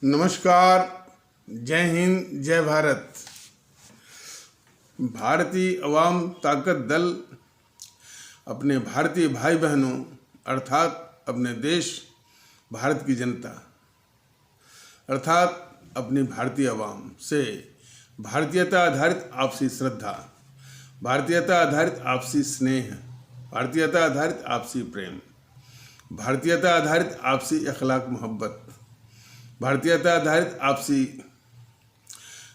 नमस्कार। जय हिंद, जय भारत। भारतीय अवाम ताकत दल अपने भारतीय भाई बहनों अर्थात अपने देश भारत की जनता अर्थात अपनी भारतीय अवाम से भारतीयता आधारित आपसी श्रद्धा, भारतीयता आधारित आपसी स्नेह, भारतीयता आधारित आपसी प्रेम, भारतीयता आधारित आपसी अखलाक मोहब्बत, भारतीयता आधारित आपसी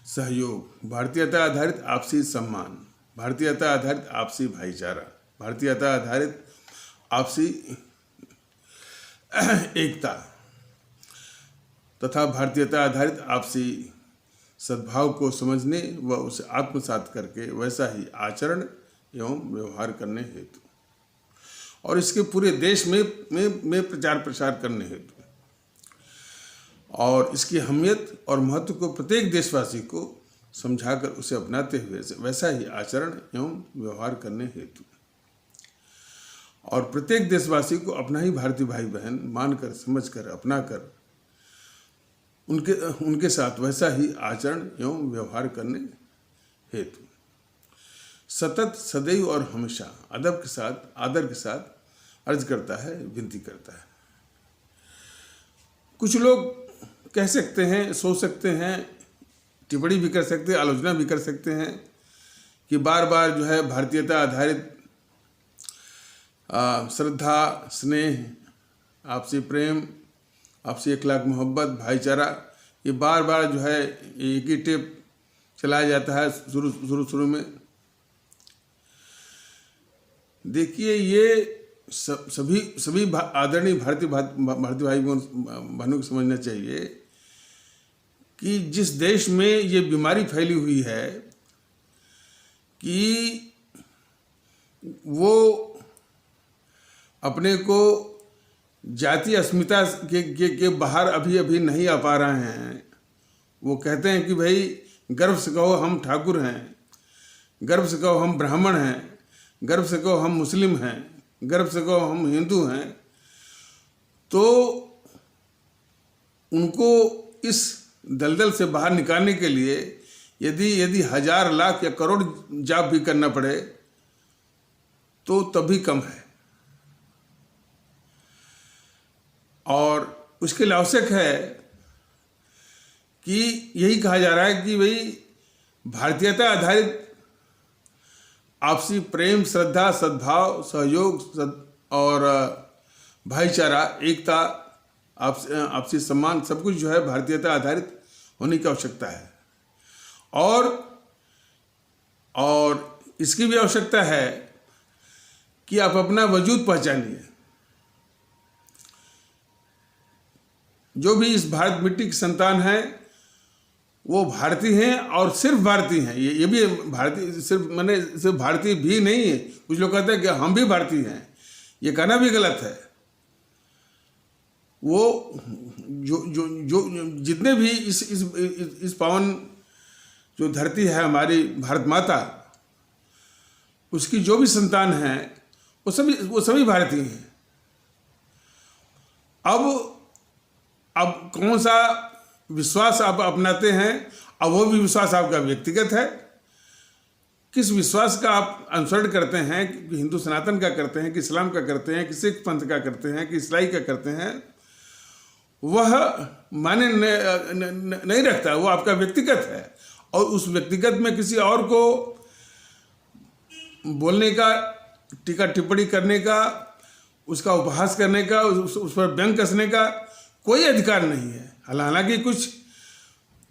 सहयोग, भारतीयता आधारित आपसी सम्मान, भारतीयता आधारित आपसी भाईचारा, भारतीयता आधारित आपसी एकता तथा भारतीयता आधारित आपसी सद्भाव को समझने व उसे आत्मसात करके वैसा ही आचरण एवं व्यवहार करने हेतु और इसके पूरे देश में प्रचार प्रसार करने हेतु और इसकी अहमियत और महत्व को प्रत्येक देशवासी को समझाकर उसे अपनाते हुए वैसा ही आचरण एवं व्यवहार करने हेतु और प्रत्येक देशवासी को अपना ही भारतीय भाई बहन मानकर, समझकर, अपनाकर उनके साथ वैसा ही आचरण एवं व्यवहार करने हेतु सतत, सदैव और हमेशा अदब के साथ, आदर के साथ अर्ज करता है, विनती करता है। कुछ लोग कह सकते हैं, सोच सकते हैं, टिप्पणी भी कर सकते हैं, आलोचना भी कर सकते हैं कि बार बार जो है भारतीयता आधारित श्रद्धा, स्नेह, आपसी प्रेम, आपसी अखलाक मोहब्बत, भाईचारा, ये बार बार जो है एक ही टेप चलाया जाता है शुरू में। देखिए, ये सभी आदरणीय भारतीय भाई बहनों को समझना चाहिए कि जिस देश में ये बीमारी फैली हुई है कि वो अपने को जातीय अस्मिता के बाहर अभी नहीं आ पा रहे हैं। वो कहते हैं कि भाई गर्व से कहो हम ठाकुर हैं, गर्व से कहो हम ब्राह्मण हैं, गर्व से कहो हम मुस्लिम हैं, गर्व से कहो हम हिंदू हैं। तो उनको इस दलदल से बाहर निकालने के लिए यदि हजार, लाख या करोड़ जाप भी करना पड़े तो तभी कम है। और उसके लिए आवश्यक है कि यही कहा जा रहा है कि भाई भारतीयता आधारित आपसी प्रेम, श्रद्धा, सद्भाव, सहयोग और भाईचारा, एकता, आपसी सम्मान, सब कुछ जो है भारतीयता आधारित होने की आवश्यकता है। और इसकी भी आवश्यकता है कि आप अपना वजूद पहचानिए। जो भी इस भारत मिट्टी की संतान है वो भारतीय हैं और सिर्फ भारतीय हैं। ये भी भारतीय, सिर्फ भारतीय भी नहीं है। कुछ लोग कहते हैं कि हम भी भारतीय हैं, ये कहना भी गलत है। वो जो जितने भी इस पावन जो धरती है हमारी भारत माता, उसकी जो भी संतान है वो सभी भारतीय हैं। अब कौन सा विश्वास आप अपनाते हैं, अब वो भी विश्वास आपका व्यक्तिगत है। किस विश्वास का आप अनुसरण करते हैं, कि हिंदू सनातन का करते हैं, कि इस्लाम का करते हैं, कि सिख पंथ का करते हैं, कि ईसाई का करते हैं, वह माने नहीं रखता। वो आपका व्यक्तिगत है और उस व्यक्तिगत में किसी और को बोलने का, टीका टिप्पणी करने का, उसका उपहास करने का, उस पर व्यंग कसने का कोई अधिकार नहीं है। हालांकि कुछ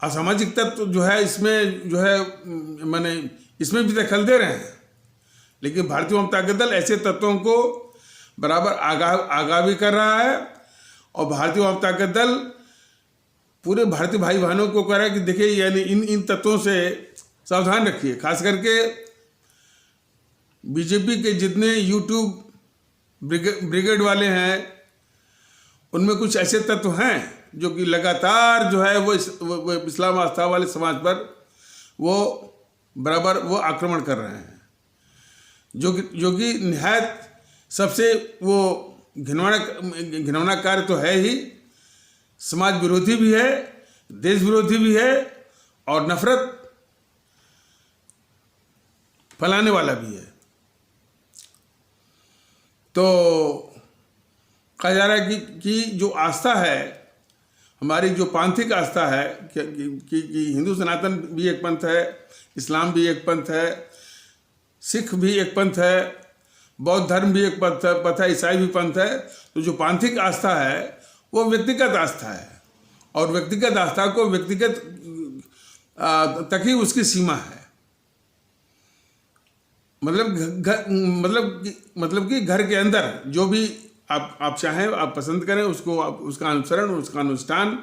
असामाजिक तत्व जो है इसमें जो है माने इसमें भी दखल दे रहे हैं, लेकिन भारतीय जनता दल ऐसे तत्वों को बराबर आगाह भी कर रहा है। और भारतीय जनता दल पूरे भारतीय भाई बहनों को कह रहा है कि देखिए, यानी इन तत्वों से सावधान रखिए। खास करके बीजेपी के जितने यूट्यूब ब्रिगेड वाले हैं, उनमें कुछ ऐसे तत्व हैं जो कि लगातार जो है वो इस्लाम आस्था वाले समाज पर वो बराबर वो आक्रमण कर रहे हैं, जो कि निहायत सबसे वो घिनौना कार्य तो है ही, समाज विरोधी भी है देश विरोधी भी है और नफरत फैलाने वाला भी है। तो कहा जा रहा है कि जो आस्था है, हमारी जो पांथिक आस्था है कि हिंदू सनातन भी एक पंथ है, इस्लाम भी एक पंथ है, सिख भी एक पंथ है, बौद्ध धर्म भी एक पंथ है, ईसाई भी पंथ है। तो जो पांथिक आस्था है वो व्यक्तिगत आस्था है, और व्यक्तिगत आस्था को व्यक्तिगत तक ही उसकी सीमा है। मतलब कि घर के अंदर जो भी आप चाहें, आप पसंद करें उसको, आप उसका अनुसरण, उसका अनुष्ठान,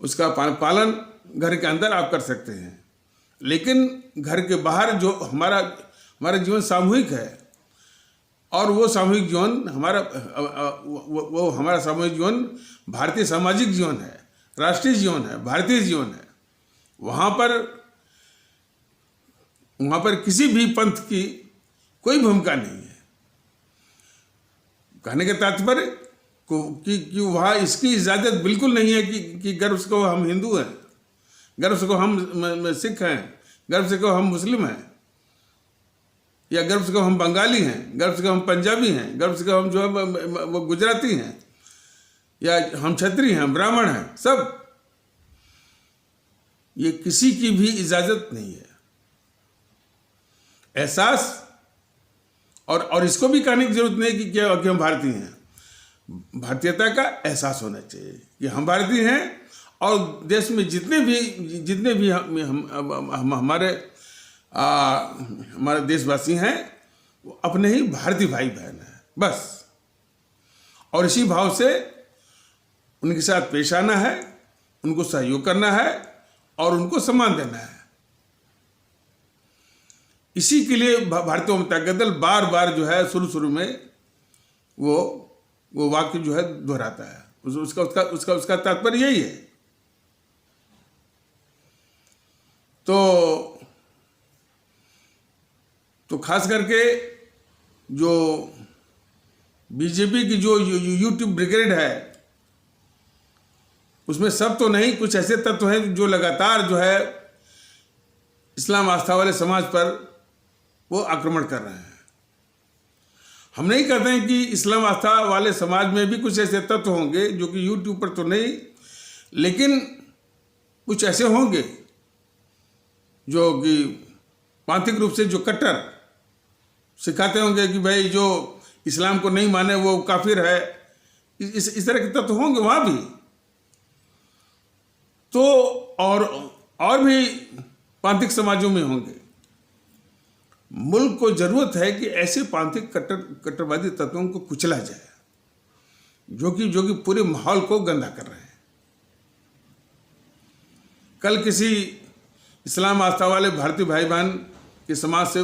उसका पालन घर के अंदर आप कर सकते हैं। लेकिन घर के बाहर जो हमारा जीवन सामूहिक है, और वो सामूहिक जीवन हमारा सामूहिक जीवन भारतीय सामाजिक जीवन है, राष्ट्रीय जीवन है, भारतीय जीवन है। वहाँ पर किसी भी पंथ की कोई भूमिका नहीं है। कहने के तात्पर्य कि वहाँ इसकी इजाज़त बिल्कुल नहीं है कि गर्व से कहो हम हिंदू हैं, गर्व से कहो हम सिख हैं, गर्व से कहो हम मुस्लिम हैं, या गर्व से कहो हम बंगाली हैं, गर्व से कहो हम पंजाबी हैं, गर्व से कहो हम जो है वो गुजराती हैं, या हम क्षत्रिय हैं, ब्राह्मण हैं। सब ये किसी की भी इजाज़त नहीं है। एहसास और इसको भी कहने की जरूरत नहीं कि हम भारतीय हैं। भारतीयता का एहसास होना चाहिए कि हम भारतीय हैं, और देश में जितने भी हमारे देशवासी हैं वो अपने ही भारतीय भाई बहन हैं, बस। और इसी भाव से उनके साथ पेश आना है, उनको सहयोग करना है और उनको सम्मान देना है। इसी के लिए भारतीय जनता दल बार बार जो है शुरू में वो वाक्य जो है दोहराता है। उसका तात्पर्य यही है। तो खास करके जो बीजेपी की जो यूट्यूब ब्रिगेड है, उसमें सब तो नहीं, कुछ ऐसे तत्व हैं जो लगातार जो है इस्लाम आस्था वाले समाज पर वो आक्रमण कर रहे हैं। हम नहीं कहते हैं कि इस्लाम आस्था वाले समाज में भी कुछ ऐसे तत्व होंगे जो कि यूट्यूब पर तो नहीं, लेकिन कुछ ऐसे होंगे जो कि पांथिक रूप से जो कट्टर सिखाते होंगे कि भाई जो इस्लाम को नहीं माने वो काफिर है। इस तरह के तत्व होंगे वहाँ भी। तो और भी पांथिक समाजों में होंगे। मुल्क को जरूरत है कि ऐसे पांथिक कट्टरवादी तत्वों को कुचला जाए जो कि पूरे माहौल को गंदा कर रहे हैं। कल किसी इस्लाम आस्था वाले भारतीय भाई बहन के समाज से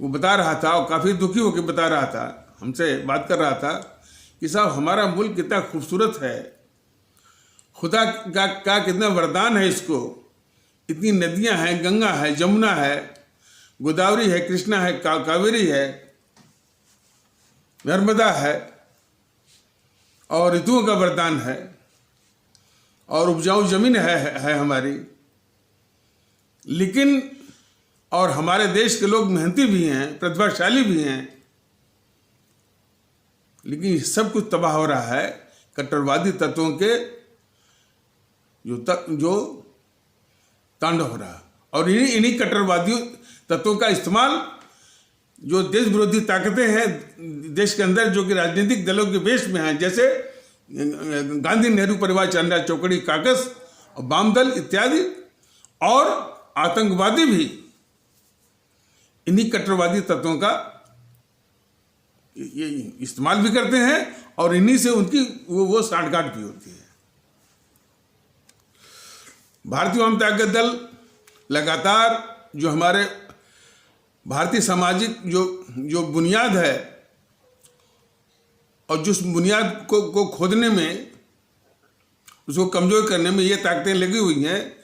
वो बता रहा था, और काफ़ी दुखी होकर बता रहा था, हमसे बात कर रहा था कि साहब हमारा मुल्क कितना खूबसूरत है, खुदा का कितना वरदान है इसको। इतनी नदियां हैं, गंगा है, जमुना है, गोदावरी है, कृष्णा है, कावेरी है, नर्मदा है, और ऋतुओं का वरदान है, और उपजाऊ जमीन है हमारी। लेकिन और हमारे देश के लोग मेहनती भी हैं, प्रतिभाशाली भी हैं, लेकिन सब कुछ तबाह हो रहा है कट्टरवादी तत्वों के जो तांडव हो रहा। और इन्हीं कट्टरवादी तत्वों का इस्तेमाल जो देश विरोधी ताकतें हैं देश के अंदर, जो कि राजनीतिक दलों के वेश में हैं, जैसे गांधी नेहरू परिवार, चंदा चौकड़ी काकस और वाम दल इत्यादि, और आतंकवादी भी इन्हीं कट्टरवादी तत्वों का ये इस्तेमाल भी करते हैं, और इन्हीं से उनकी वो साठगांठ भी होती है। भारतीय जनता दल लगातार जो हमारे भारतीय सामाजिक जो बुनियाद है, और जिस बुनियाद को खोदने में, उसको कमजोर करने में ये ताकतें लगी हुई हैं,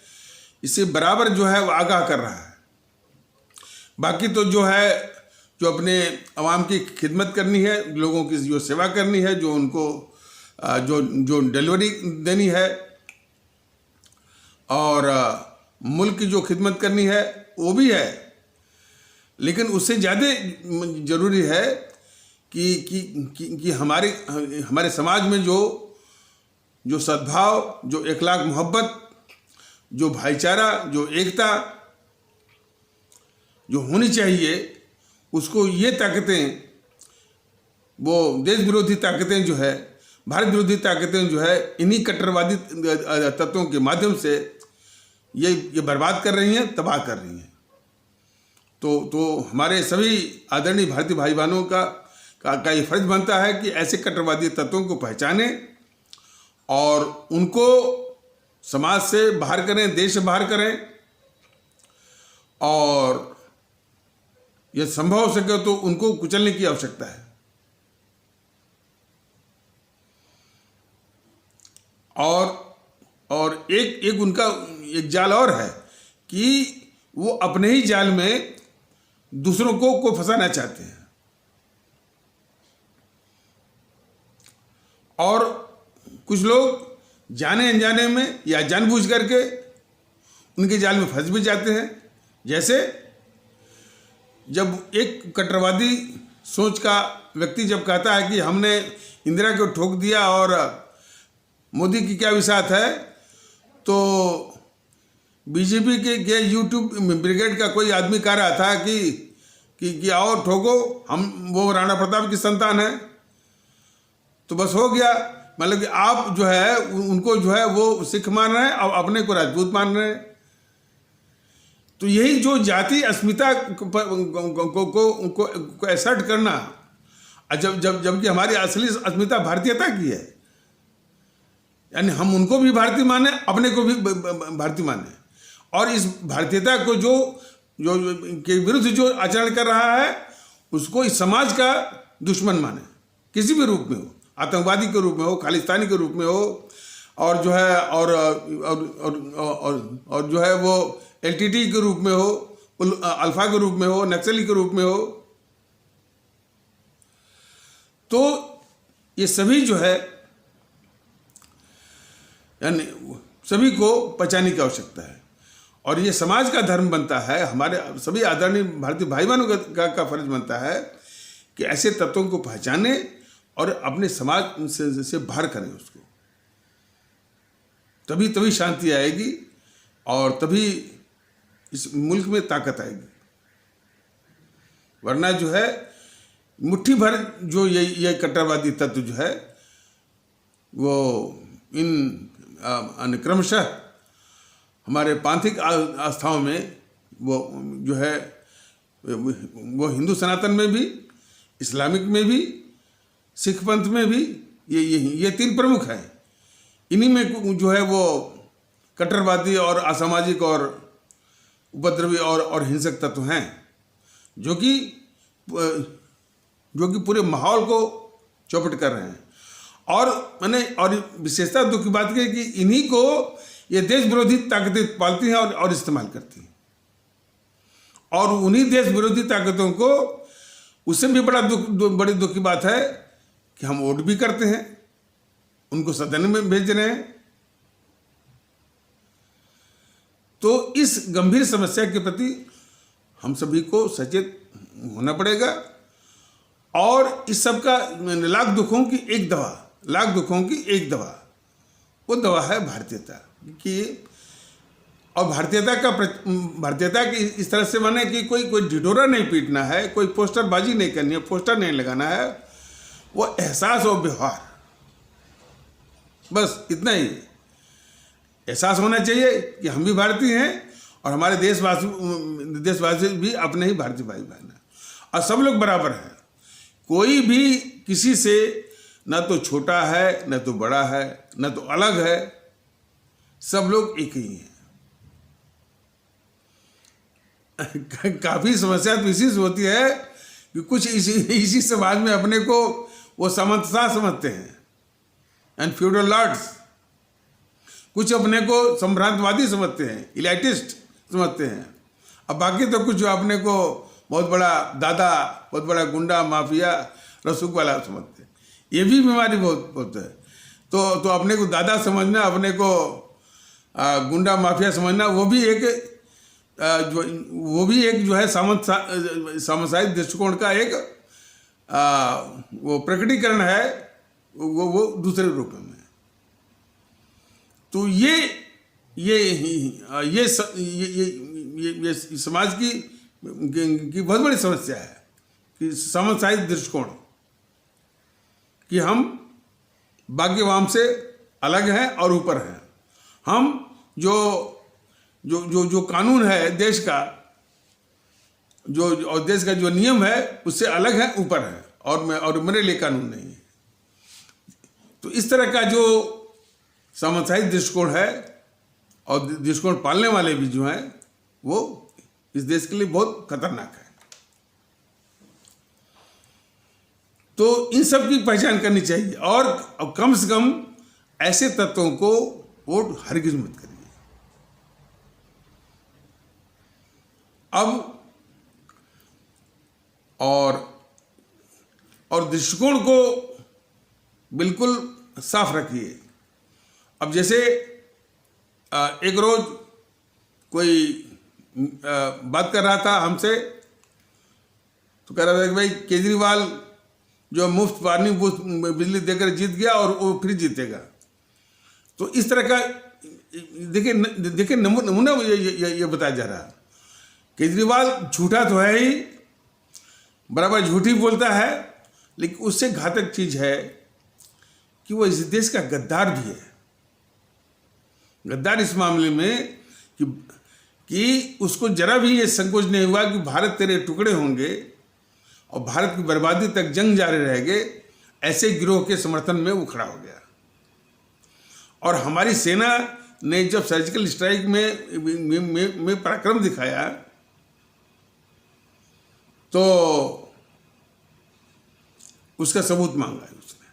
इससे बराबर जो है वो आगाह कर रहा है। बाकी तो जो है, जो अपने आवाम की खिदमत करनी है, लोगों की जो सेवा करनी है, जो उनको जो डिलीवरी देनी है, और मुल्क की जो खिदमत करनी है वो भी है, लेकिन उससे ज़्यादा ज़रूरी है कि हमारे समाज में जो सद्भाव, जो इखलाक मोहब्बत, जो भाईचारा, जो एकता जो होनी चाहिए, उसको ये ताकतें, वो देश विरोधी ताकतें जो है, भारत विरोधी ताकतें जो है, इन्हीं कट्टरवादी तत्वों के माध्यम से ये बर्बाद कर रही हैं, तबाह कर रही हैं। तो हमारे सभी आदरणीय भारतीय भाई बहनों का ये फर्ज बनता है कि ऐसे कट्टरवादी तत्वों को पहचानें और उनको समाज से बाहर करें, देश से बाहर करें, और यह संभव हो सके तो उनको कुचलने की आवश्यकता है। और एक उनका एक जाल और है कि वो अपने ही जाल में दूसरों को फंसाना चाहते हैं, और कुछ लोग जाने अनजाने में या जानबूझ करके उनके जाल में फंस भी जाते हैं। जैसे जब एक कट्टरवादी सोच का व्यक्ति जब कहता है कि हमने इंदिरा को ठोक दिया और मोदी की क्या विसात है, तो बीजेपी के यूट्यूब ब्रिगेड का कोई आदमी कह रहा था कि आओ ठोको, वो राणा प्रताप की संतान है, तो बस हो गया। मतलब कि आप जो है उनको जो है वो सिख मान रहे हैं और अपने को राजपूत मान रहे हैं। तो यही जो जाति अस्मिता को एसर्ट करना, जबकि हमारी असली अस्मिता भारतीयता की है, यानी हम उनको भी भारतीय माने, अपने को भी भारतीय माने, और इस भारतीयता को जो के विरुद्ध जो आचरण कर रहा है उसको इस समाज का दुश्मन माने, किसी भी रूप में हो, आतंकवादी के रूप में हो, खालिस्तानी के रूप में हो, और जो है और जो है वो एलटीटी के रूप में हो, अल्फा के रूप में हो, नक्सली के रूप में हो। तो ये सभी जो है यानी सभी को पहचानने की आवश्यकता है, और ये समाज का धर्म बनता है, हमारे सभी आदरणीय भारतीय भाई बहनों का फर्ज बनता है कि ऐसे तत्वों को पहचाने और अपने समाज से बाहर करें उसको। तभी शांति आएगी और तभी इस मुल्क में ताकत आएगी। वरना जो है मुट्ठी भर जो ये कट्टरवादी तत्व जो है वो इन क्रमशः हमारे पांथिक आस्थाओं में वो जो है वो हिंदू सनातन में भी, इस्लामिक में भी, सिख पंथ में भी ये तीन प्रमुख हैं। इन्हीं में जो है वो कट्टरवादी और असामाजिक और उपद्रवी और हिंसक तत्व हैं जो कि पूरे माहौल को चौपट कर रहे हैं। और विशेषता दुख की बात है कि इन्हीं को ये देश विरोधी ताकतें पालती हैं और इस्तेमाल करती हैं, और उन्हीं देश विरोधी ताकतों को, उससे भी बड़ी दुख की बात है कि हम वोट भी करते हैं, उनको सदन में भेज रहे हैं। तो इस गंभीर समस्या के प्रति हम सभी को सचेत होना पड़ेगा, और इस सब का लाख दुखों की एक दवा, वो दवा है भारतीयता की। और भारतीयता की इस तरह से माने कि कोई ढिढोरा नहीं पीटना है, कोई पोस्टरबाजी नहीं करनी है, पोस्टर नहीं लगाना है, वो एहसास और व्यवहार, बस इतना ही एहसास होना चाहिए कि हम भी भारतीय हैं और हमारे देशवासी भी अपने ही भारतीय भाई बहन हैं, और सब लोग बराबर हैं। कोई भी किसी से न तो छोटा है, न तो बड़ा है, न तो अलग है, सब लोग एक ही हैं। काफी समस्या तो इसी से होती है कि कुछ इसी समाज में अपने को वो सामंतशाह समझते हैं एंड फ्यूडल लॉर्ड्स, कुछ अपने को संभ्रांतवादी समझते हैं, इलाइटिस्ट समझते हैं, अब बाकी तो कुछ अपने को बहुत बड़ा दादा, बहुत बड़ा गुंडा, माफिया, रसूख वाला समझते हैं। ये भी बीमारी बहुत है। तो अपने को दादा समझना, अपने को गुंडा माफिया समझना, वो भी एक जो है सामंतशाही दृष्टिकोण का एक वो प्रकटीकरण है, वो दूसरे रूप में। तो ये समाज की बहुत बड़ी समस्या है कि सामंतशाही दृष्टिकोण, कि हम भाग्यवान से अलग हैं और ऊपर हैं। हम जो कानून है देश का, और देश का जो नियम है उससे अलग है, ऊपर है, और मेरे लिए कानून नहीं है। तो इस तरह का जो सामंतशाही दृष्टिकोण है, और दृष्टिकोण पालने वाले भी जो हैं, वो इस देश के लिए बहुत खतरनाक है। तो इन सब की पहचान करनी चाहिए, और कम से कम ऐसे तत्वों को वोट हरगिज मत करिए। अब और दृष्टिकोण को बिल्कुल साफ रखिए। अब जैसे एक रोज कोई बात कर रहा था हमसे, तो कह रहा था कि भाई केजरीवाल जो मुफ्त पानी मुफ्त बिजली देकर जीत गया और वो फिर जीतेगा। तो इस तरह का देखिए नमूना ये बताया जा रहा है। केजरीवाल झूठा तो है ही, बराबर झूठ ही बोलता है, लेकिन उससे घातक चीज है कि वो इस देश का गद्दार भी है। गद्दार इस मामले में कि उसको जरा भी ये संकोच नहीं हुआ कि भारत तेरे टुकड़े होंगे और भारत की बर्बादी तक जंग जारी रहेंगे, ऐसे गिरोह के समर्थन में वो खड़ा हो गया। और हमारी सेना ने जब सर्जिकल स्ट्राइक में पराक्रम दिखाया, तो उसका सबूत मांगा है उसने।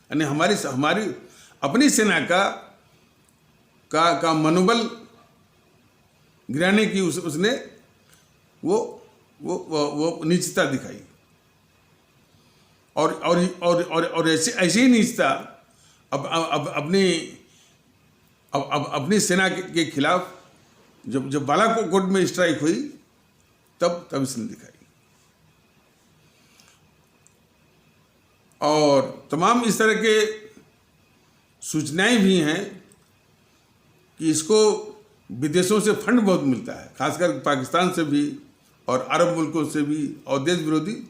यानी हमारी अपनी सेना का मनोबल गिराने की उसने वो नीचता दिखाई। और ऐसी ही नीचता अपनी सेना के खिलाफ जब बालाकोट में स्ट्राइक हुई, तब इसने दिखाई। और तमाम इस तरह के सूचनाएं भी हैं कि इसको विदेशों से फंड बहुत मिलता है, खासकर पाकिस्तान से भी और अरब मुल्कों से भी, और देश विरोधी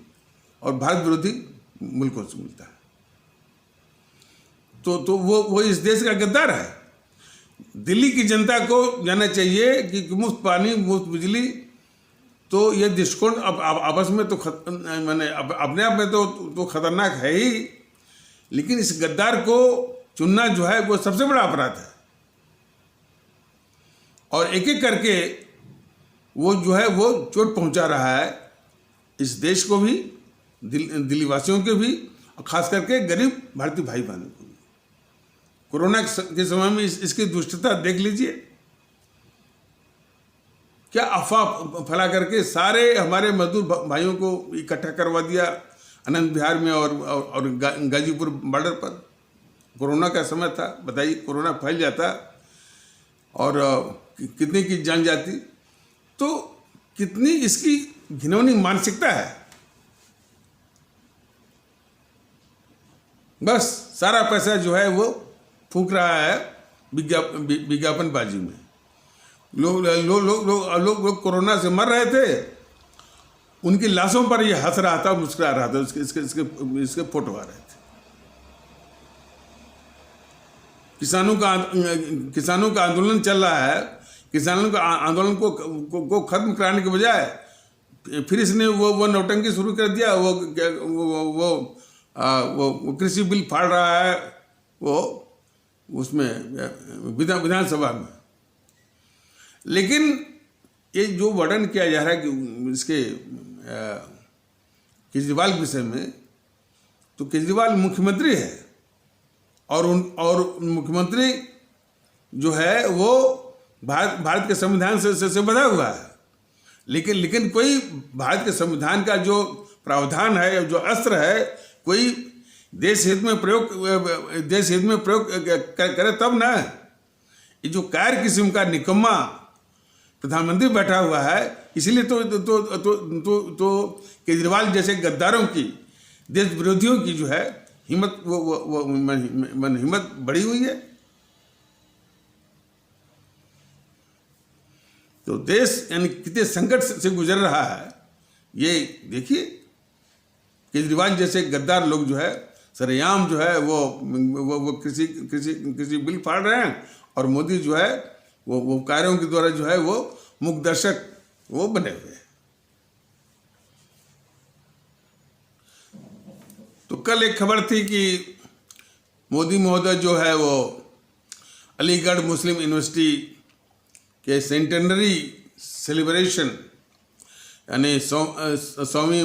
और भारत विरोधी मुल्कों से मिलता है। तो वो इस देश का गद्दार है। दिल्ली की जनता को जानना चाहिए कि मुफ्त पानी मुफ्त बिजली, तो ये दृष्टिकोण अब आपस में तो मैंने अपने आप में तो खतरनाक है ही, लेकिन इस गद्दार को चुनना जो है वो सबसे बड़ा अपराध है। और एक एक करके वो जो है वो चोट पहुंचा रहा है इस देश को भी, दिल्ली वासियों के भी, और खास करके गरीब भारतीय भाई बहनों को भी। कोरोना के समय में इसकी दुष्टता देख लीजिए, क्या अफवाह फैला करके सारे हमारे मजदूर भाइयों को इकट्ठा करवा दिया आनंद विहार में और गाजीपुर बॉर्डर पर। कोरोना का समय था, बताइए, कोरोना फैल जाता और कितने की जान जाती। तो कितनी इसकी घिनौनी मानसिकता है। बस सारा पैसा जो है वो फूंक रहा है विज्ञापनबाजी में। लोग कोरोना से मर रहे थे, उनकी लाशों पर ये हंस रहा था, मुस्कुरा रहा था, इसके फोटो आ रहे थे। किसानों का आंदोलन चल रहा है, किसानों का आंदोलन को खत्म कराने के बजाय फिर इसने वो नौटंकी शुरू कर दिया। वो कृषि बिल फाड़ रहा है वो उसमें विधानसभा में। लेकिन ये जो वर्णन किया जा रहा है कि इसके केजरीवाल के विषय में, तो केजरीवाल मुख्यमंत्री है और मुख्यमंत्री जो है वो भारत के संविधान से बंधा हुआ है। लेकिन कोई भारत के संविधान का जो प्रावधान है, जो अस्त्र है, कोई देश हित में प्रयोग करे तब ना। ये जो कायर किस्म का निकम्मा प्रधानमंत्री बैठा हुआ है, इसलिए तो केजरीवाल जैसे गद्दारों की, देश विरोधियों की जो है हिम्मत वो हिम्मत बढ़ी हुई है। तो देश यानी कितने संकट से गुजर रहा है, ये देखिए। केजरीवाल जैसे गद्दार लोग जो है सरेआम जो है वो कृषि बिल फाड़ रहे हैं, और मोदी जो है वो कार्यों के द्वारा जो है वो मुख्य दर्शक वो बने हुए हैं। तो कल एक खबर थी कि मोदी महोदय जो है वो अलीगढ़ मुस्लिम यूनिवर्सिटी के सेंटेनरी सेलिब्रेशन यानी 100वीं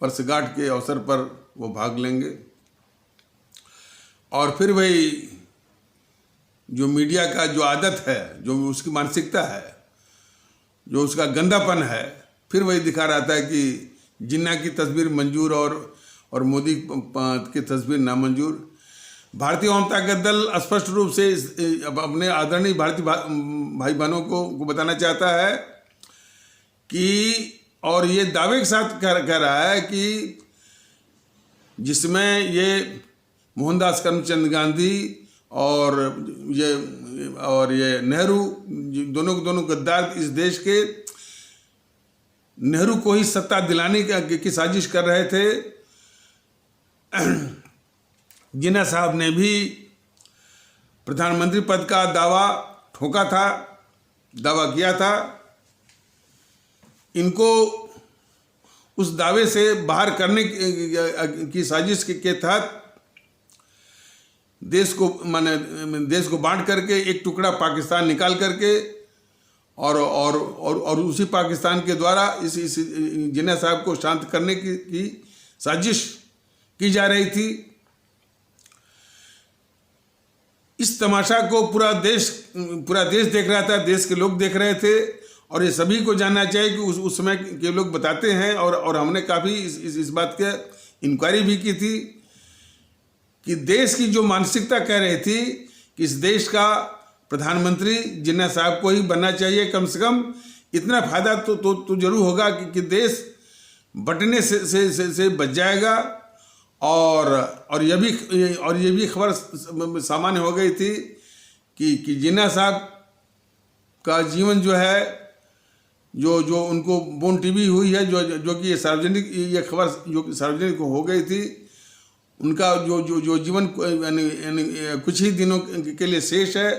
वर्षगांठ के अवसर पर वो भाग लेंगे। और फिर वही जो मीडिया का जो आदत है, जो उसकी मानसिकता है, जो उसका गंदापन है, फिर वही दिखा रहा था कि जिन्ना की तस्वीर मंजूर और मोदी की तस्वीर नामंजूर। भारतीय जनता दल स्पष्ट रूप से अपने आदरणीय भारतीय भाई बहनों को बताना चाहता है कि, और ये दावे के साथ कह रहा है कि जिसमें ये मोहनदास करमचंद गांधी और ये नेहरू दोनों गद्दार इस देश के नेहरू को ही सत्ता दिलाने की साजिश कर रहे थे। जिन्ना साहब ने भी प्रधानमंत्री पद का दावा ठोका था, दावा किया था। इनको उस दावे से बाहर करने की साजिश के तहत देश को बांट करके एक टुकड़ा पाकिस्तान निकाल करके और उसी पाकिस्तान के द्वारा इस जिन्ना साहब को शांत करने की साजिश की जा रही थी। इस तमाशा को पूरा देश देख रहा था, देश के लोग देख रहे थे, और ये सभी को जानना चाहिए कि उस समय के लोग बताते हैं, और हमने काफ़ी इस बात के इंक्वायरी भी की थी कि देश की जो मानसिकता कह रही थी कि इस देश का प्रधानमंत्री जिन्ना साहब को ही बनना चाहिए, कम से कम इतना फायदा तो जरूर होगा कि देश बंटने से बच जाएगा। और ये भी खबर सामान्य हो गई थी कि जिन्ना साहब का जीवन जो है जो उनको बोन टीबी हुई है, जो कि ये खबर जो सार्वजनिक हो गई थी, उनका जो जीवन यानी कुछ ही दिनों के लिए शेष है,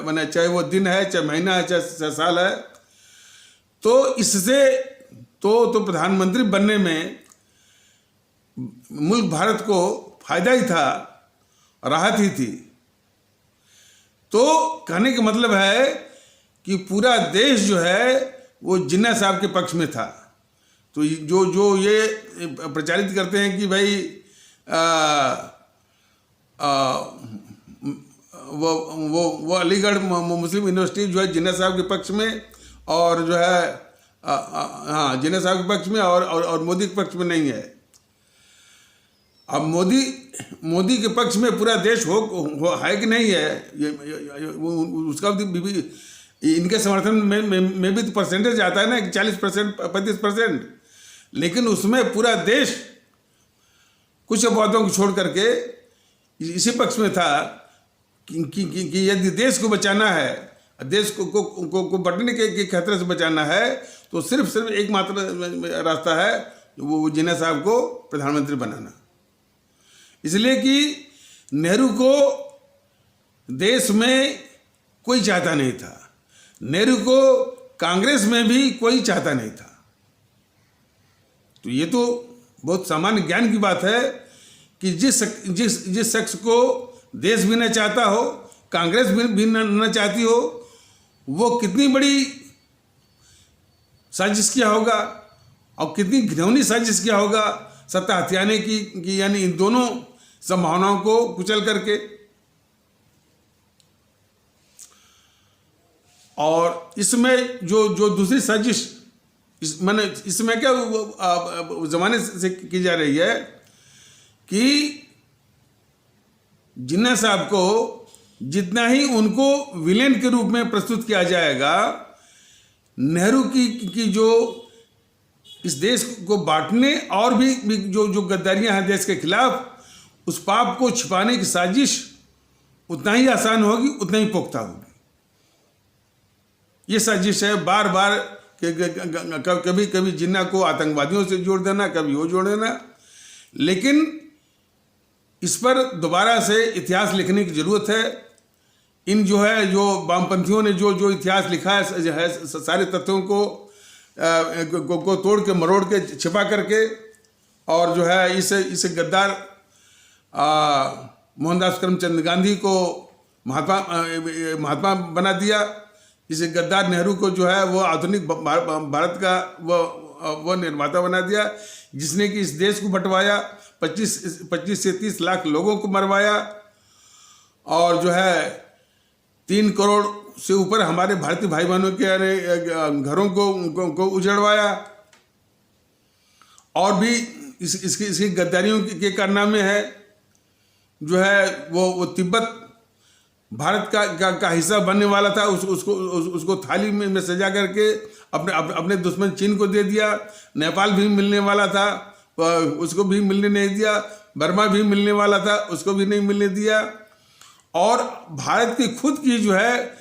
माने चाहे वो दिन है, चाहे महीना है, चाहे साल है। तो इससे तो प्रधानमंत्री बनने में मुल्क भारत को फायदा ही था, राहत ही थी। तो कहने का मतलब है कि पूरा देश जो है वो जिन्ना साहब के पक्ष में था। तो जो ये प्रचारित करते हैं कि भाई वो अलीगढ़ मुस्लिम यूनिवर्सिटी जो है जिन्ना साहब के पक्ष में, और जो है हाँ जिन्ना साहब के पक्ष में और मोदी के पक्ष में नहीं है। अब मोदी के पक्ष में पूरा देश हो है कि नहीं है, उसका भी इनके समर्थन में भी तो परसेंटेज आता है ना, 40% 35%, लेकिन उसमें पूरा देश कुछ अपवादों को छोड़ करके इसी पक्ष में था कि यदि देश को बचाना है, देश को बंटने के खतरे से बचाना है, तो सिर्फ एकमात्र रास्ता है वो जिन्ना साहब को प्रधानमंत्री बनाना। इसलिए कि नेहरू को देश में कोई चाहता नहीं था, नेहरू को कांग्रेस में भी कोई चाहता नहीं था। तो ये तो बहुत सामान्य ज्ञान की बात है कि जिस शख्स को देश भी न चाहता हो, कांग्रेस भी न चाहती हो, वो कितनी बड़ी साजिश किया होगा और कितनी घिनौनी साजिश किया होगा सत्ता हथियाने की यानी इन दोनों संभावनाओं को कुचल करके। और इसमें जो दूसरी साजिश इसमें क्या जमाने से की जा रही है कि जिन्ना साहब को जितना ही उनको विलेन के रूप में प्रस्तुत किया जाएगा, नेहरू की जो इस देश को बांटने और भी जो गद्दारियां हैं देश के खिलाफ, उस पाप को छिपाने की साजिश उतना ही आसान होगी, उतना ही पुख्ता होगी। ये साजिश है बार बार कभी कभी जिन्ना को आतंकवादियों से जोड़ देना, कभी वो जोड़ देना, लेकिन इस पर दोबारा से इतिहास लिखने की जरूरत है। इन जो वामपंथियों ने जो इतिहास लिखा है सारे तथ्यों को तोड़ के मरोड़ के छिपा करके, और जो है इसे गद्दार मोहनदास करमचंद गांधी को महात्मा बना दिया। इसे गद्दार नेहरू को जो है वो आधुनिक भारत का वो निर्माता बना दिया, जिसने कि इस देश को बंटवाया, 25 से 30 लाख लोगों को मरवाया, और जो है 3 करोड़ से ऊपर हमारे भारतीय भाई बहनों के घरों को उजड़वाया। और भी इसकी गद्दारियों के कारनामे है। जो है वो तिब्बत भारत का हिस्सा बनने वाला था, उसको थाली में सजा करके अपने दुश्मन चीन को दे दिया। नेपाल भी मिलने वाला था, उसको भी मिलने नहीं दिया। बर्मा भी मिलने वाला था, उसको भी नहीं मिलने दिया। और भारत की खुद की जो है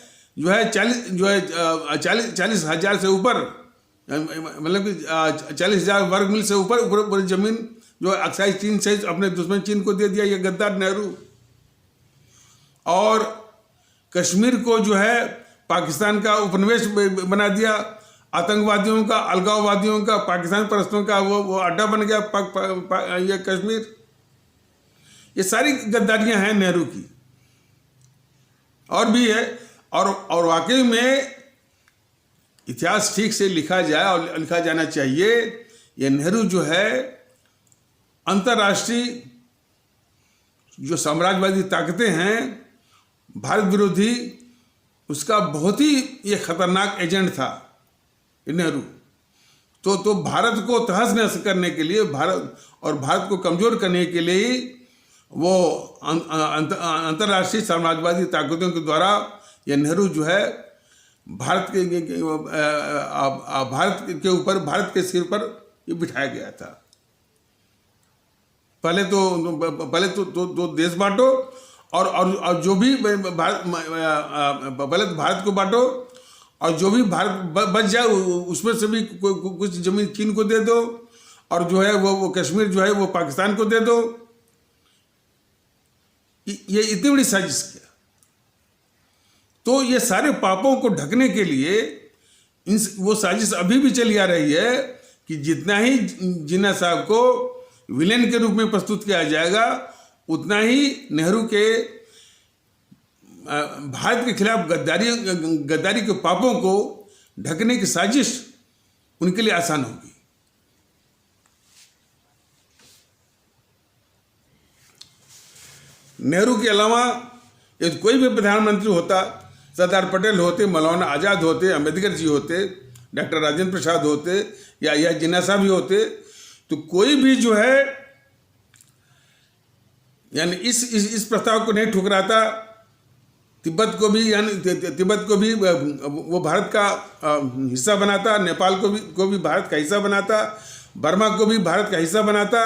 40,000 से ऊपर, मतलब कि 40,000 वर्ग मील से ऊपर जमीन जो अक्साई चीन से अपने दुश्मन चीन को दे दिया ये गद्दार नेहरू। और कश्मीर को जो है पाकिस्तान का उपनिवेश बना दिया। आतंकवादियों का, अलगाववादियों का, पाकिस्तान परस्तों का वो अड्डा बन गया ये कश्मीर। ये सारी गद्दारियां हैं नेहरू की, और भी है। और वाकई में इतिहास ठीक से लिखा जाए और लिखा जाना चाहिए। ये नेहरू जो है अंतर्राष्ट्रीय जो साम्राज्यवादी ताकतें हैं, भारत विरोधी, उसका बहुत ही ये खतरनाक एजेंट था नेहरू। तो भारत को तहस नहस करने के लिए, भारत को कमजोर करने के लिए वो अंतर्राष्ट्रीय साम्राज्यवादी ताकतों के द्वारा ये नेहरू जो है भारत के ऊपर, भारत के सिर पर ये बिठाया गया था। पहले तो देश बांटो, और जो भी पहले तो भारत को बांटो, और जो भी भारत बच जाए उसमें से भी कुछ जमीन चीन को दे दो, और जो है वो कश्मीर जो है वो पाकिस्तान को दे दो। ये इतनी बड़ी साजिश किया। तो ये सारे पापों को ढकने के लिए वो साजिश अभी भी चली आ रही है कि जितना ही जिन्ना साहब को विलेन के रूप में प्रस्तुत किया जाएगा, उतना ही नेहरू के भारत के खिलाफ गद्दारी के पापों को ढकने की साजिश उनके लिए आसान होगी। नेहरू के अलावा यदि कोई भी प्रधानमंत्री होता, सरदार पटेल होते, मौलाना आज़ाद होते, अम्बेडकर जी होते, डॉक्टर राजेंद्र प्रसाद होते, या जिन्ना साहब भी होते, तो कोई भी जो है यानी इस प्रस्ताव को नहीं ठुकराता। तिब्बत को भी वो भारत का हिस्सा बनाता, नेपाल को भी भारत का हिस्सा बनाता, बर्मा को भी भारत का हिस्सा बनाता,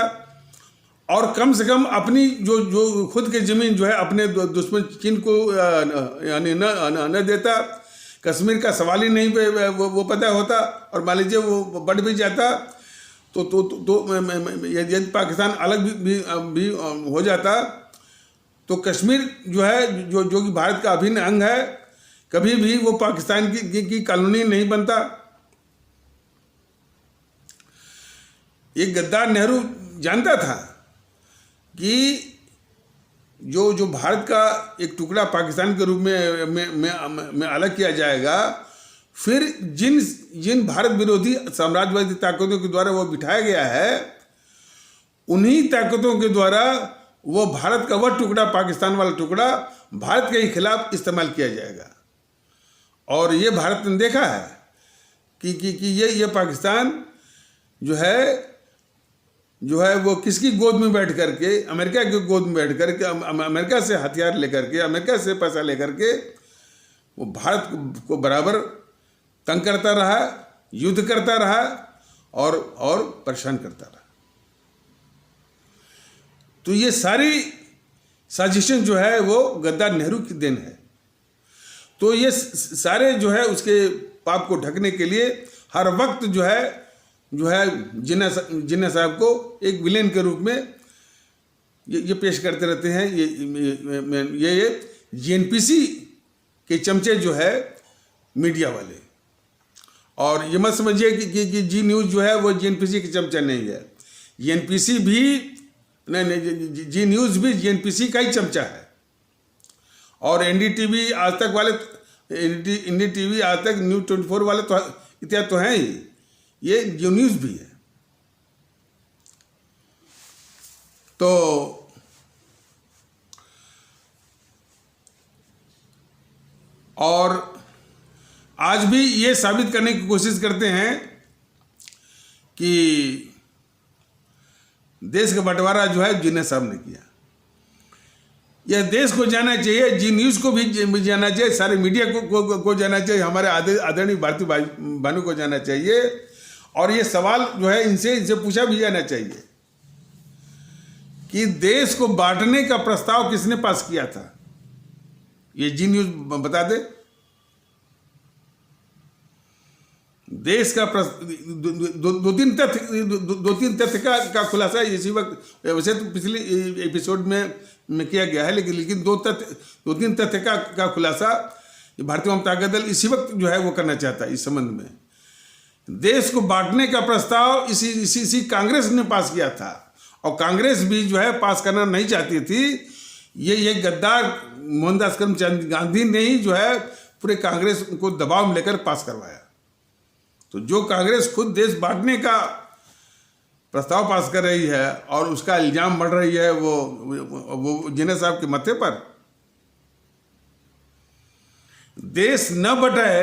और कम से कम अपनी जो खुद की जमीन जो है अपने दुश्मन चीन को यानी न देता। कश्मीर का सवाल ही नहीं वो पता होता, और मान लीजिए वो बढ़ भी जाता तो यदि पाकिस्तान अलग भी हो जाता, तो कश्मीर जो है जो कि भारत का अभिन्न अंग है, कभी भी वो पाकिस्तान की कॉलोनी नहीं बनता। ये गद्दार नेहरू जानता था कि जो भारत का एक टुकड़ा पाकिस्तान के रूप में अलग किया जाएगा, फिर जिन भारत विरोधी साम्राज्यवादी ताकतों के द्वारा वो बिठाया गया है, उन्हीं ताकतों के द्वारा वो भारत का वह टुकड़ा, पाकिस्तान वाला टुकड़ा, भारत के खिलाफ इस्तेमाल किया जाएगा। और ये भारत ने देखा है कि ये पाकिस्तान जो है जो है वो किसकी गोद में बैठ करके, अमेरिका की गोद में बैठ करके, अमेरिका से हथियार लेकर के, अमेरिका से पैसा लेकर के वो भारत को बराबर तंग करता रहा, युद्ध करता रहा और परेशान करता रहा। तो ये सारी साजिशें जो है वो गद्दार नेहरू की देन है। तो ये सारे जो है उसके पाप को ढकने के लिए हर वक्त जो है जिन्ना साहब को एक विलेन के रूप में ये पेश करते रहते हैं। ये जीएनपीसी के चमचे जो है मीडिया वाले। और ये मत समझिए कि जी न्यूज़ जो है वो जीएनपीसी के चमचा नहीं है। जीएनपीसी भी नहीं, जी न्यूज़ भी जीएनपीसी का ही चमचा है। और एनडीटीवी आज तक वाले, एनडीटीवी आज तक न्यूज़ 24 वाले तो इत्यादि तो हैं ही, ये जी न्यूज़ भी है। तो और आज भी ये साबित करने की कोशिश करते हैं कि देश का बंटवारा जो है जिन्ना साहब ने किया। यह देश को जाना चाहिए, जी न्यूज़ को भी जाना चाहिए, सारे मीडिया को जाना चाहिए, हमारे आदरणीय भारती भानु को जाना चाहिए। और ये सवाल जो है इनसे पूछा भी जाना चाहिए कि देश को बांटने का प्रस्ताव किसने पास किया था। ये जी न्यूज़ बता दे। देश का दो तीन तथ्य का खुलासा इसी वक्त, वैसे तो पिछले एपिसोड में किया गया है, लेकिन दो तीन तथ्य का खुलासा भारतीय जनता दल इसी वक्त जो है वो करना चाहता है। इस संबंध में देश को बांटने का प्रस्ताव इसी कांग्रेस ने पास किया था, और कांग्रेस भी जो है पास करना नहीं चाहती थी। ये गद्दार मोहनदास करमचंद गांधी ने ही जो है पूरे कांग्रेस को दबाव में लेकर पास करवाया। तो जो कांग्रेस खुद देश बांटने का प्रस्ताव पास कर रही है और उसका इल्जाम बढ़ रही है वो जिन्ना साहब के माथे पर। देश न बटे,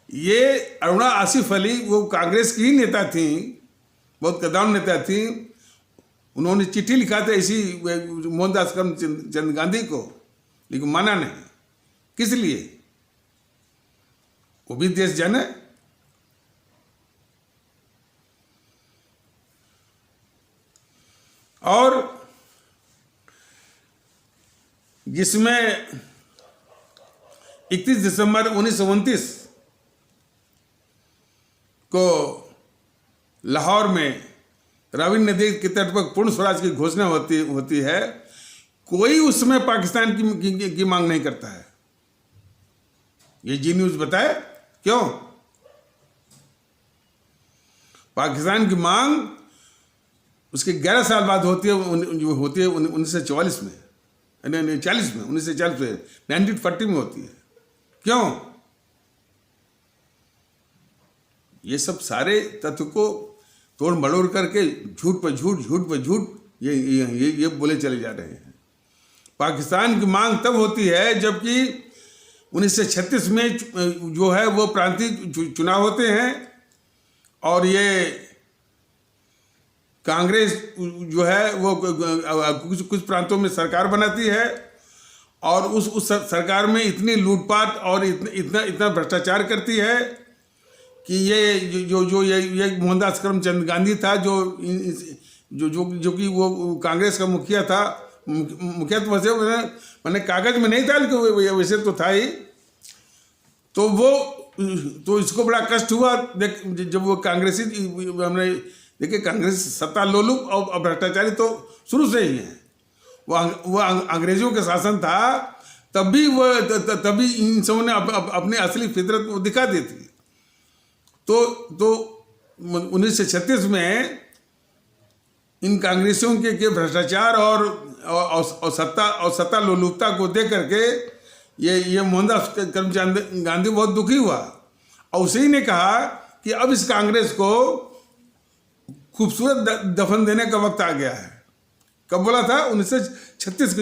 ये अरुणा आसिफ अली वो कांग्रेस की ही नेता थी, बहुत कद्दावर नेता थी। उन्होंने चिट्ठी लिखा था इसी मोहनदास करमचंद गांधी को, लेकिन माना नहीं। किस लिए? वो भी देश जाने। और जिसमें 31 दिसंबर 1929 को लाहौर में रावी नदी के तट पर पूर्ण स्वराज की घोषणा होती है, कोई उसमें पाकिस्तान की मांग नहीं करता है। ये जी न्यूज़ बताए क्यों? पाकिस्तान की मांग उसके 11 साल बाद होती है 1944 में, 1940 में, 1940 में होती है। क्यों? ये सब सारे तथ्य को तोड़ मड़ोड़ करके झूठ पर झूठ ये बोले चले जा रहे हैं। पाकिस्तान की मांग तब होती है जबकि 1936 में जो है वो प्रांतीय चुनाव होते हैं, और ये कांग्रेस जो है वो कुछ प्रांतों में सरकार बनाती है, और उस सरकार में इतनी लूटपाट और इतना भ्रष्टाचार करती है कि ये मोहनदास करमचंद गांधी था जो कि वो कांग्रेस का मुखिया था। मुखिया तो वैसे मैंने कागज में नहीं था, लेकिन वैसे तो था ही। तो इसको बड़ा कष्ट हुआ जब वो कांग्रेसी, हमने देखिए कांग्रेस सत्ता लोलुप और भ्रष्टाचारी तो शुरू से ही है। वो अंग्रेजों का शासन था, तभी इन सबों ने अपनी असली फितरत को दिखा दी थी। तो 1936 में इन कांग्रेसियों के भ्रष्टाचार और सत्ता लोलुपता को देख करके ये मोहनदास करमचंद गांधी बहुत दुखी हुआ, और उसी ने कहा कि अब इस कांग्रेस को खूबसूरत दफन देने का वक्त आ गया है। कब बोला था? 1936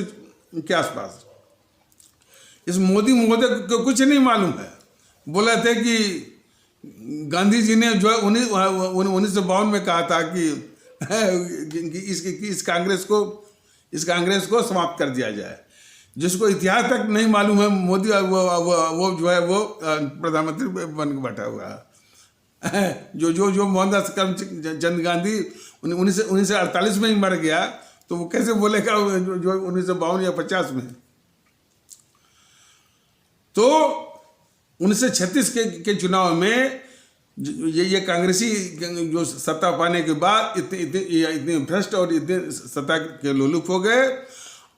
के आसपास। इस मोदी महोदय को कुछ नहीं मालूम है। बोला था कि गांधी जी ने जो है 1952 में कहा था कि कि इस कांग्रेस को समाप्त कर दिया जाए, जिसको इतिहास तक नहीं मालूम है मोदी वो जो है वो प्रधानमंत्री बन के बैठा हुआ है। जो मोहनदास करमचंद गांधी 1948 में ही मर गया, तो वो कैसे बोलेगा जो 1952 या 50 में। तो 1936 के चुनाव में ये कांग्रेसी जो सत्ता पाने के बाद इतने भ्रष्ट और इतने सत्ता के लोलुप हो गए,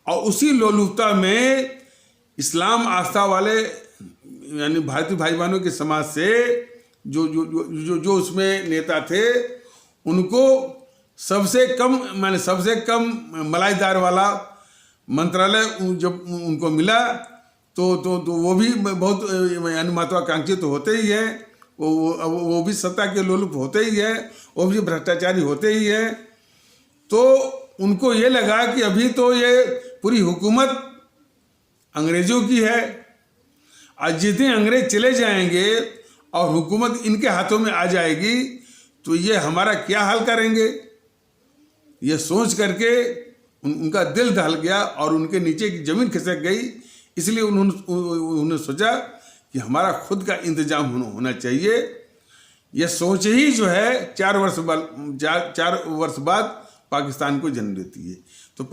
और उसी लोलुपता में इस्लाम आस्था वाले यानी भारतीय भाई बहनों के समाज से जो उसमें नेता थे, उनको सबसे कम मलाईदार वाला मंत्रालय जब उनको मिला, तो वो भी बहुत यानी महत्वाकांक्षी तो होते ही हैं, वो भी सत्ता के लोलुप होते ही हैं, वो भी भ्रष्टाचारी होते ही हैं। तो उनको ये लगा कि अभी तो ये पूरी हुकूमत अंग्रेजों की है, और जिस दिन अंग्रेज चले जाएंगे और हुकूमत इनके हाथों में आ जाएगी, तो ये हमारा क्या हाल करेंगे। ये सोच करके उनका दिल दहल गया और उनके नीचे की जमीन खिसक गई। इसलिए उन्होंने सोचा कि हमारा खुद का इंतजाम होना चाहिए। यह सोच ही जो है 4 वर्ष बाद पाकिस्तान को जन्म देती है। तो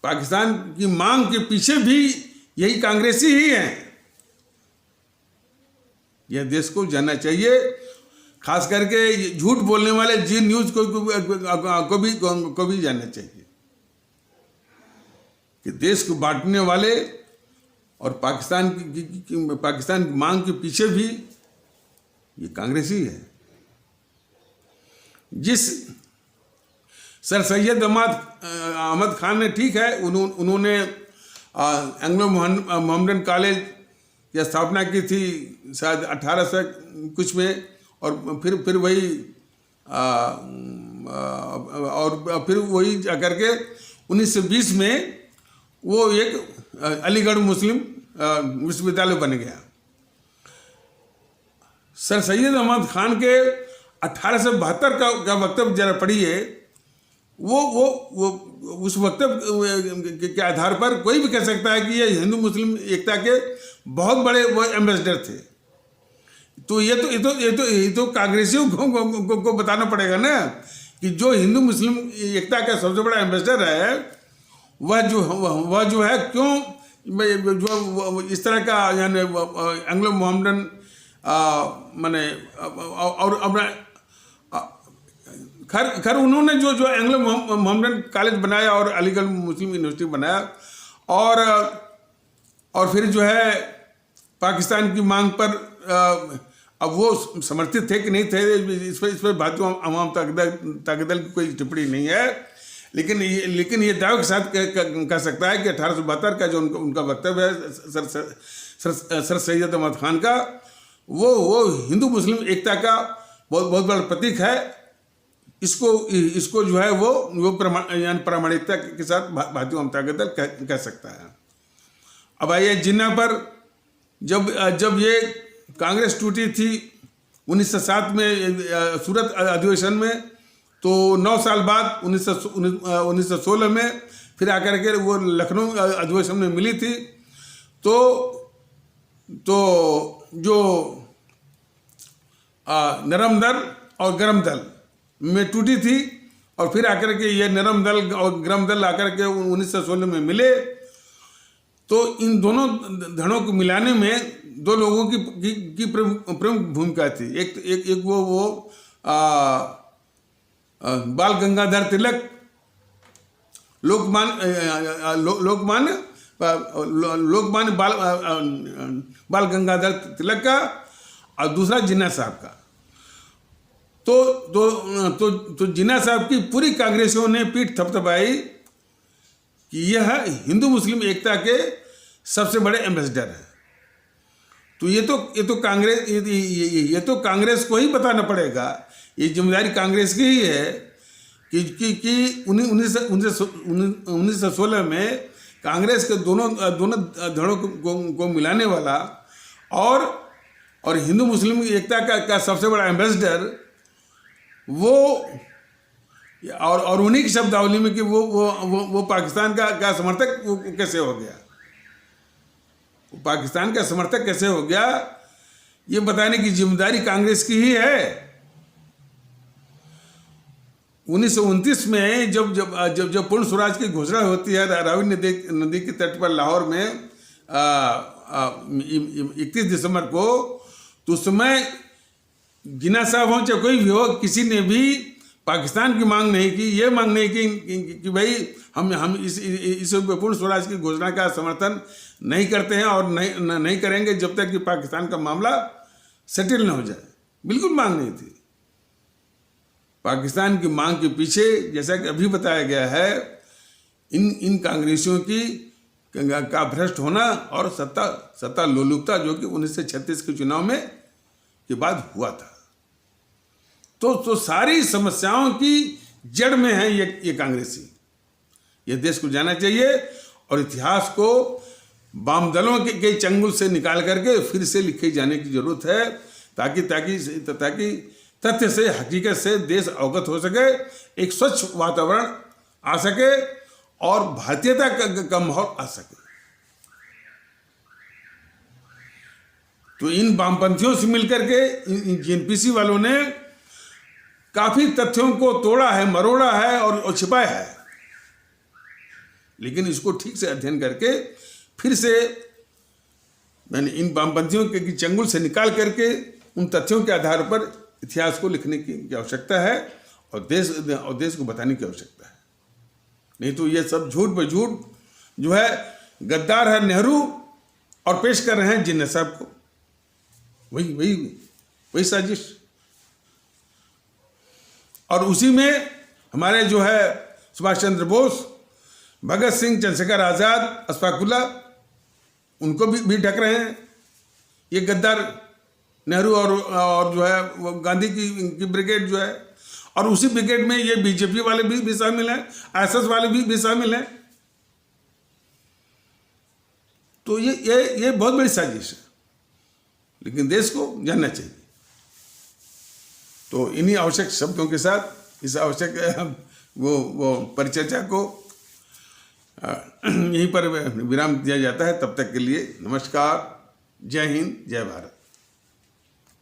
पाकिस्तान की मांग के पीछे भी यही कांग्रेसी ही हैं। यह देश को जानना चाहिए, खास करके झूठ बोलने वाले जी न्यूज को भी जानना चाहिए कि देश को बांटने वाले और पाकिस्तान की मांग के पीछे भी ये कांग्रेसी है। जिस सर सैयद अहमद खान ने, ठीक है, उन्होंने एंग्लो मोहम्मडन कॉलेज की स्थापना की थी शायद 1800 कुछ में, और फिर वही और फिर वही जाकर के 1920 में वो एक अलीगढ़ मुस्लिम विश्वविद्यालय बन गया। सर सैयद अहमद खान के 1872 का वक्तव्य जरा पढ़िए। वो उस वक्तव्य के आधार पर कोई भी कह सकता है कि ये हिंदू मुस्लिम एकता के बहुत बड़े वो एम्बेसडर थे। तो ये तो कांग्रेसियों को बताना पड़ेगा ना कि जो हिंदू मुस्लिम एकता का सबसे बड़ा एम्बेसडर है, वह जो है क्यों जो इस तरह का यानी एंग्लो मोहम्मडन माने और अपना खैर उन्होंने जो एंग्लो मोहम्मडन कॉलेज बनाया और अलीगढ़ मुस्लिम यूनिवर्सिटी बनाया, और फिर जो है पाकिस्तान की मांग पर अब वो समर्थित थे कि नहीं थे, इस पर भारतीय अवाम ताकत दल की कोई टिप्पणी नहीं है। लेकिन ये दावे के साथ कह सकता है कि 1872 का जो उनका वक्तव्य है सर सैयद अहमद खान का, वो हिंदू मुस्लिम एकता का बहुत बड़ा प्रतीक है। इसको जो है वो प्रामाणिकता के साथ भारतीय जनता दल कह सकता है। अब आइए जिन्ना पर, जब ये कांग्रेस टूटी थी 1907 में सूरत अधिवेशन में, तो 9 साल बाद 1916 में फिर आकर के वो लखनऊ अधिवेशन में मिली थी। तो जो नरम दल और गरम दल में टूटी थी, और फिर आकर के ये नरम दल और गरम दल आकर के 1916 में मिले। तो इन दोनों धड़ों को मिलाने में 2 लोगों की प्रमुख भूमिका थी। एक वो बाल गंगाधर तिलक, लोकमान्य बाल गंगाधर तिलक का, और दूसरा जिन्ना साहब का। तो जिन्ना साहब की पूरी कांग्रेसियों ने पीठ थपथपाई कि यह हिंदू मुस्लिम एकता के सबसे बड़े एम्बेसडर हैं। तो ये तो कांग्रेस को ही बताना पड़ेगा, ये जिम्मेदारी कांग्रेस की ही है कि 1916 में कांग्रेस के दोनों धड़ों को मिलाने वाला और हिंदू मुस्लिम एकता का सबसे बड़ा एम्बेसडर वो और उन्हीं की शब्दावली में कि वो पाकिस्तान का समर्थक वो कैसे हो गया, वो पाकिस्तान का समर्थक कैसे हो गया, ये बताने की जिम्मेदारी कांग्रेस की ही है। 1929 में जब जब जब जब पूर्ण स्वराज की घोषणा होती है रावी नदी के तट पर लाहौर में 31 दिसंबर को, तो उस समय जिन्ना साहब हो चाहे कोई भी हो, किसी ने भी पाकिस्तान की मांग नहीं की, ये मांग नहीं की कि भाई हम इस पूर्ण स्वराज की घोषणा का समर्थन नहीं करते हैं और नहीं करेंगे जब तक कि पाकिस्तान का मामला सेटल न हो जाए। बिल्कुल मांग नहीं थी। पाकिस्तान की मांग के पीछे, जैसा कि अभी बताया गया है, इन कांग्रेसियों का भ्रष्ट होना और सत्ता लोलुपता, जो कि 1936 के चुनाव में के बाद हुआ था। तो सारी समस्याओं की जड़ में है ये कांग्रेसी। ये देश को जाना चाहिए और इतिहास को वाम दलों के चंगुल से निकाल करके फिर से लिखे जाने की जरूरत है, ताकि तथ्य से, हकीकत से देश अवगत हो सके, एक स्वच्छ वातावरण आ सके और भारतीयता का माहौल आ सके। तो इन वामपंथियों से मिलकर के इन जेएनपीसी वालों ने काफी तथ्यों को तोड़ा है, मरोड़ा है और छिपाया है, लेकिन इसको ठीक से अध्ययन करके फिर से मैंने इन वामपंथियों के चंगुल से निकाल करके उन तथ्यों के आधार पर इतिहास को लिखने की आवश्यकता है और देश को बताने की आवश्यकता है। नहीं तो ये सब झूठ पे झूठ जो है, गद्दार है नेहरू और पेश कर रहे हैं जिन्ना साहब को, वही साजिश। और उसी में हमारे जो है सुभाष चंद्र बोस, भगत सिंह, चंद्रशेखर आजाद, अशफाक उल्लाह, उनको भी ढक रहे हैं ये गद्दार नेहरू और जो है वो गांधी की ब्रिगेड जो है, और उसी ब्रिगेड में ये बीजेपी वाले भी शामिल हैं, आरएसएस वाले भी शामिल हैं। तो ये बहुत बड़ी साजिश है, लेकिन देश को जानना चाहिए। तो इन्हीं आवश्यक शब्दों के साथ इस आवश्यक वो परिचर्चा को यहीं पर विराम दिया जाता है। तब तक के लिए नमस्कार, जय हिंद, जय भारत।